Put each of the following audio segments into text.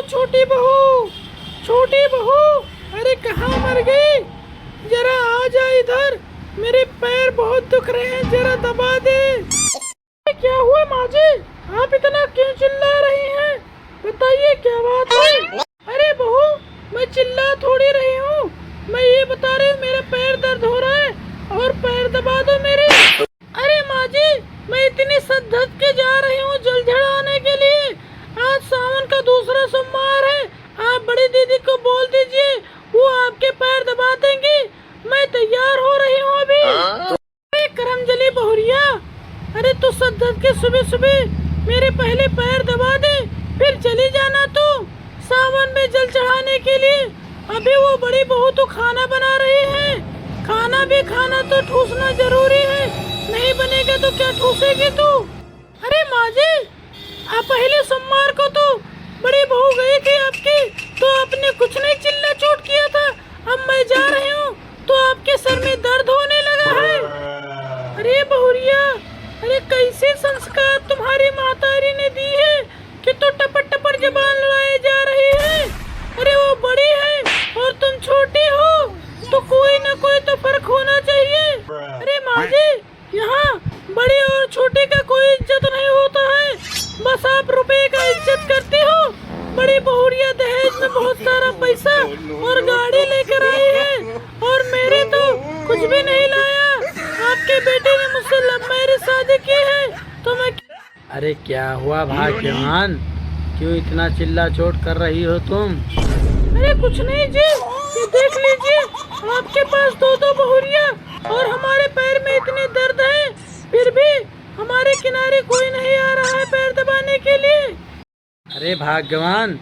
छोटी बहू, छोटी बहू, अरे कहाँ मर गई? जरा आ जा इधर, मेरे पैर बहुत दुख रहे हैं, जरा दबा दे। क्या हुआ माँ जी, आप इतना क्यों चिल्ला रही हैं? बताइए क्या बात है? अरे बहू, मैं चिल्ला थोड़ी रही हूँ, मैं ये बता रही हूँ मेरा पैर दर्द हो रहा है और पैर दबा दो मेरे। अरे माँ जी, मैं इतनी सद्धत के जा रही हूँ जल चढ़ाने के लिए। आज सावन का दूसरा सोमवार है, आप बड़ी दीदी को बोल दीजिए, वो आपके पैर दबा देंगी। मैं तैयार हो रही हूँ अभी। अरे करमजली बहुरिया, अरे तू सद्धत के सुबह सुबह मेरे पहले पैर दबा दे, फिर चली जाना तू सावन में जल चढ़ाने के लिए। अभी वो बड़ी बहू तो खाना बना रही है, खाना भी खाना तो ठूसना जरूरी है, नहीं बनेगा तो क्या ठूसेगी तू? अरे माँ जी, आप पहले सोमवार को तो बड़ी बहू गई थी आपकी, तो आपने कुछ नहीं चिल्ला चोट किया था। अब मैं जा रही हूँ तो आपके सर में दर्द होने लगा है। अरे बहुरिया, अरे कैसे संस्कार तुम्हारी मातारी ने दी है कि तो टपर टपर जबान लड़ाई जा रही है। अरे वो बड़ी है और तुम छोटी हो, तो कोई ना कोई तो फर्क होना चाहिए। अरे माँ जी, यहाँ बड़ी और छोटी का कोई इज्जत नहीं होता है, बस आप रुपए का इज्जत करते हो। बड़ी बहुरिया दहेज में बहुत सारा पैसा और गाड़ी लेकर आई है और मेरे तो कुछ भी नहीं लाया। आपके बेटे ने मुझसे लव मैरिज शादी की है तो मैं। अरे क्या हुआ भाग्यवान, क्यों इतना चिल्ला चोट कर रही हो तुम? अरे कुछ नहीं जी, ये देख लीजिए, आपके पास दो दो बहुरिया और हमारे पैर में इतने दर्द है, फिर भी हमारे किनारे कोई नहीं आ रहा है पैर दबाने के लिए। अरे भाग्यवान,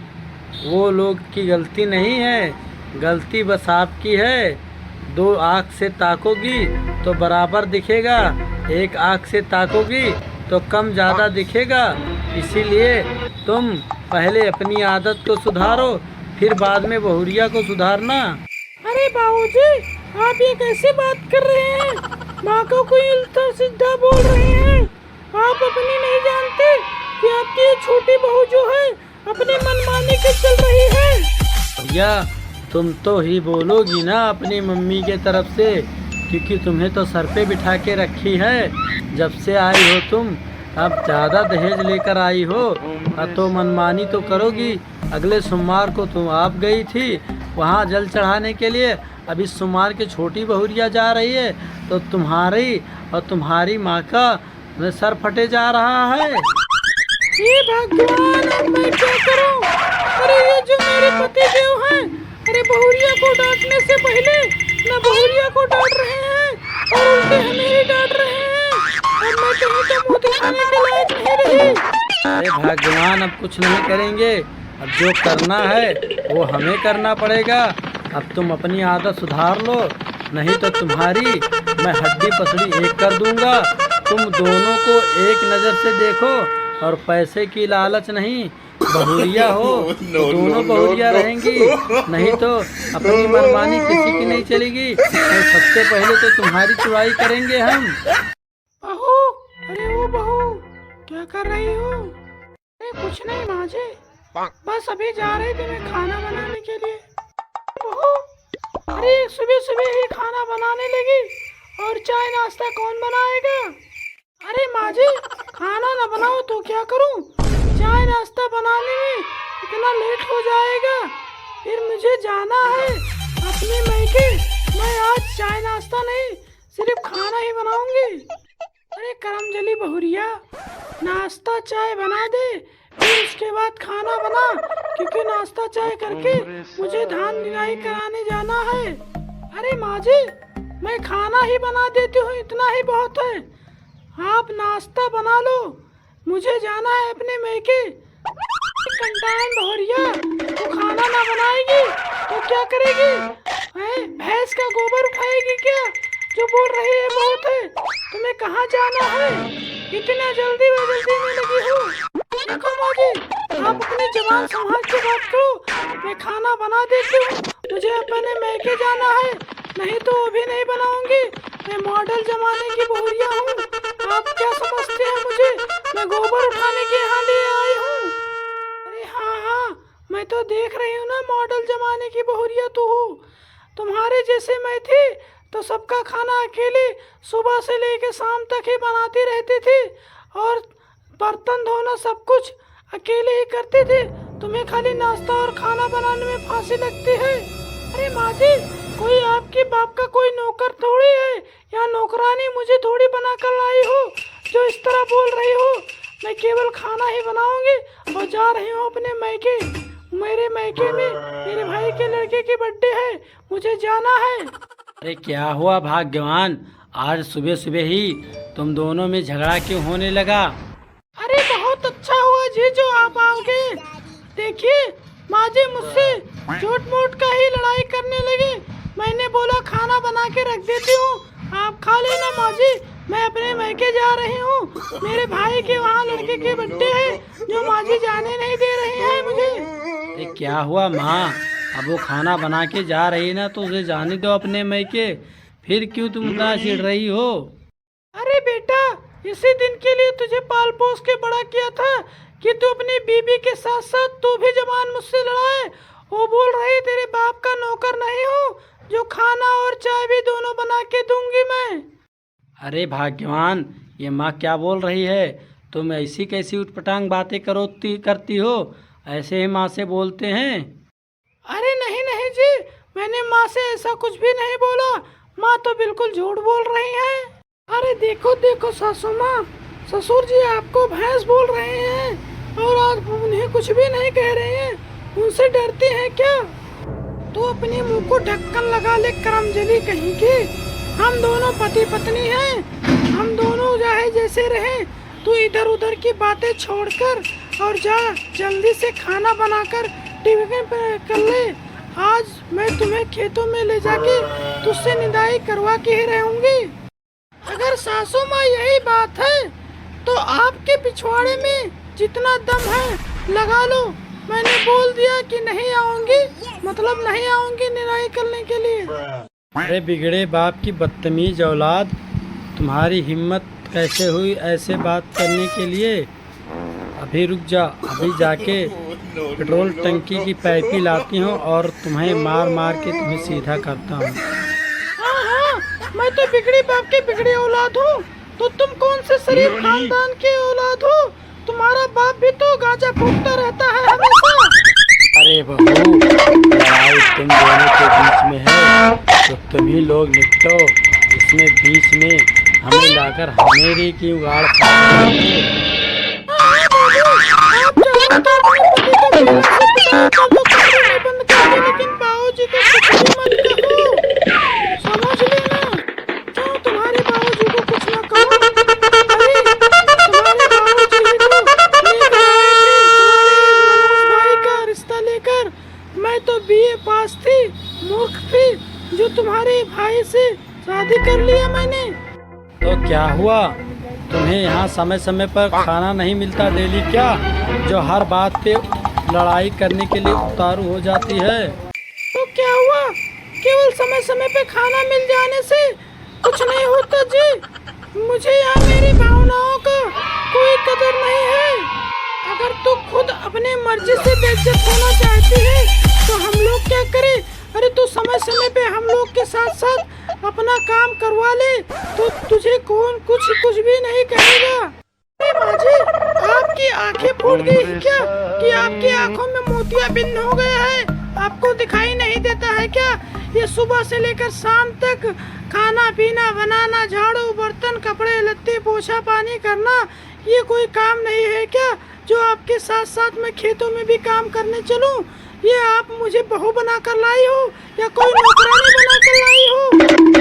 वो लोग की गलती नहीं है, गलती बस आपकी है। दो आँख से ताकोगी तो बराबर दिखेगा, एक आँख से ताकोगी तो कम ज़्यादा दिखेगा। इसीलिए तुम पहले अपनी आदत को सुधारो, फिर बाद में बहुरिया को सुधारना। अरे बाबूजी, आप ये कैसे बात कर रहे हैं? माँ को कोई उल्टा सीधा बोल रहे हैं। आप अपनी नहीं जानते कि आपकी ये छोटी बहू जो है अपने मनमानी के चल रही है। भैया, तुम तो ही बोलोगी ना अपनी मम्मी के तरफ से, क्योंकि तुम्हें तो सर पे बिठा के रखी है। जब से आई हो तुम, अब ज़्यादा दहेज लेकर आई हो, अब तो मनमानी तो करोगी। अगले सोमवार को तुम आप गई थी वहाँ जल चढ़ाने के लिए, अब इस सोमवार के छोटी बहुरिया जा रही है, तो तुम्हारी और तुम्हारी माँ का सर फटे जा रहा है। ये भगवान, अब मैं क्या करूं? अरे ये जो मेरे पति देव हैं, अरे बहुरिया को डांटने से पहले न बहुरिया को डांट रहे हैं और उल्टे हमें ही डांट रहे हैं। अब मैं कहीं का मुँह दिखाने के लायक नहीं रही। अरे भगवान, अब कुछ नहीं करेंगे, अब जो करना है वो हमें करना पड़ेगा। अब तुम अपनी आदत सुधार लो, नहीं तो तुम्हारी मैं हड्डी पसड़ी एक कर दूंगा। तुम दोनों को एक नज़र से देखो और पैसे की लालच नहीं। बहुरिया हो तो दोनों बहुरिया रहेंगी, नहीं तो अपनी मनमानी किसी की नहीं चलेगी। तो सबसे पहले तो तुम्हारी चुड़ाई करेंगे हम। बहू, अरे वो बहू, क्या कर रही हो? अरे कुछ नहीं माँ जी, बस अभी जा रही थी मैं खाना बनाने के लिए। बहू, अरे सुबह सुबह ही खाना बनाने लगी और चाय नाश्ता कौन बनाएगा? अरे माँ जी, खाना ना बनाओ तो क्या करूँ? चाय नाश्ता बनाने में इतना लेट हो जाएगा, फिर मुझे जाना है अपने मैके। मैं आज चाय नाश्ता नहीं, सिर्फ खाना ही बनाऊंगी। अरे करमजली बहुरिया, नाश्ता चाय बना दे, फिर उसके बाद खाना बना, क्योंकि नाश्ता चाय करके मुझे धान निराई कराने जाना है। अरे माँ जी, मैं खाना ही बना देती हूँ, इतना ही बहुत है। आप नाश्ता बना लो, मुझे जाना है अपने मैके। कंटाइन बहुरिया, तो खाना ना बनाएगी तो क्या करेगी? भैंस का गोबर उठाएगी क्या? जो बोल रही है बहुत है। तुम्हें कहाँ जाना है? इतना जल्दी में लगी हो। देखो माँ जी, आप अपनी जबान संभाल के बात करो। मैं खाना बना देती हूँ, मुझे अपने मैके जाना है, नहीं तो अभी नहीं बनाऊंगी। मैं मॉडल जमाने की बहुरिया हूँ, आप क्या समझते हैं मुझे? मैं गोबर उठाने के यहाँ ले आई हूँ। अरे हाँ हाँ, मैं तो देख रही हूँ ना, मॉडल जमाने की बहुरिया तू हो। तुम्हारे जैसे मैं थी तो सबका खाना अकेले सुबह से लेके शाम तक ही बनाती रहती थी, और बर्तन धोना सब कुछ अकेले ही करती थी। तुम्हें खाली नाश्ता और खाना बनाने में फांसी लगती है। अरे माँ जी, कोई आपके बाप का कोई नौकर थोड़ी है या नौकरानी मुझे थोड़ी बना कर लाई हो जो इस तरह बोल रही हो। मैं केवल खाना ही बनाऊंगी और जा रही हूँ अपने मायके। मेरे मायके में मेरे भाई के लड़के की बर्थडे है, मुझे जाना है। अरे क्या हुआ भाग्यवान, आज सुबह सुबह ही तुम दोनों में झगड़ा क्यों होने लगा? अरे बहुत अच्छा हुआ जी जो आप आओगे। देखिए माँ जी मुझसे झूठ मूठ का ही लड़ाई करने लगी। मैंने बोला खाना बना के रख देती हूँ, आप खा लेना माँ जी, मैं अपने मायके जा रही हूँ। मेरे भाई के वहाँ लड़के की बर्थडे है जो माँ जी जाने नहीं दे रही है मुझे। अरे क्या हुआ माँ, अब वो खाना बना के जा रही ना तो उसे जाने दो अपने मायके, फिर क्यों तुम इतना चिढ़ रही हो? अरे बेटा, इसी दिन के लिए तुझे पाल पोस के बड़ा किया था कि तू अपनी बीबी के साथ साथ तू भी जबान मुझसे लड़ाए। वो बोल रही तेरे बाप का नौकर नहीं हो जो खाना और चाय भी दोनों बना के दूंगी मैं। अरे भाग्यवान, ये माँ क्या बोल रही है? तुम ऐसी कैसी उटपटांग बातें करती हो? ऐसे ही माँ से बोलते हैं? अरे नहीं नहीं जी, मैंने माँ से ऐसा कुछ भी नहीं बोला। माँ तो बिल्कुल झूठ बोल रही हैं। अरे देखो देखो सासू माँ, ससुर जी आपको भैंस बोल रहे हैं और आप उन्हें कुछ भी नहीं कह रहे हैं। उनसे डरती हैं क्या? तो अपने मुंह को ढक्कन लगा ले करमजली कहीं की। हम दोनों पति पत्नी हैं, हम दोनों चाहे जैसे रहें। तू इधर उधर की बातें छोड़कर और जा जल्दी से खाना बनाकर टिफिन पे कर ले। आज मैं तुम्हें खेतों में ले जाके तुझसे निदाई करवा के ही रहूंगी। अगर सासू माँ यही बात है तो आपके पिछवाड़े में जितना दम है लगा लो। मैंने बोल दिया कि नहीं आऊंगी, मतलब नहीं आऊंगी निदाई करने के लिए। अरे बिगड़े बाप की बदतमीज औलाद, तुम्हारी हिम्मत कैसे हुई ऐसे बात करने के लिए? अभी रुक जा, अभी जाके पेट्रोल टंकी की पाइपी लाती हूँ और तुम्हें मार मार के तुम्हें सीधा करता हूँ। हाँ हाँ, मैं तो बिगड़ी बाप की बिगड़ी औलाद हूँ, तो तुम कौन से शरीफ खानदान की औलाद हो? तुम्हारा बाप भी तो गांजा फूकता रहता है हमेशा। अरे बहू, लड़ाई तुम दोनों के बीच में है तो तुम ही लोग निपटो, इसमें बीच में हमें लाकर हमेरी की उगाड़ खा रहे हो। आप चाहो तो अपने पति को बंद कर दो, लेकिन बाबूजी को कुछ भी मत कहो, समझ लेना। क्यों तुम्हारे बाबूजी को कुछ ना कहो? अरे तुम्हारे बाबूजी ही तो लेकर आए थे तुम्हारे मनोज भाई का रिश्ता लेकर। मैं तो बीए पास थी, मूर्ख थी, जो तुम्हारे भाई से शादी कर लिया मैंने। तो क्या हुआ, तुम्हें यहाँ समय समय पर खाना नहीं मिलता डेली क्या, जो हर बात पे लड़ाई करने के लिए उतारू हो जाती है? तो क्या हुआ, केवल समय समय पे खाना मिल जाने से कुछ नहीं होता जी। मुझे यहाँ मेरी भावनाओं का कोई कदर नहीं है। अगर तू खुद अपने मर्जी से बेइज्जत होना चाहती है तो हम लोग क्या करें? अरे तू समय समय पे हम लोग के साथ साथ अपना काम करवा ले तो तुझे कौन कुछ भी नहीं कहेगा। अरे माँ जी, आपकी आंखें फूट गई हैं क्या कि आपकी आंखों में मोतियाबिंद हो गया है? आपको दिखाई नहीं देता है क्या? ये सुबह से लेकर शाम तक खाना पीना बनाना, झाड़ू बर्तन कपड़े लत्ते पोछा पानी करना, ये कोई काम नहीं है क्या जो आपके साथ साथ मैं खेतों में भी काम करने चलूं? ये आप मुझे बहू बना कर लाई हो या कोई नौकरानी बना कर लाई हो?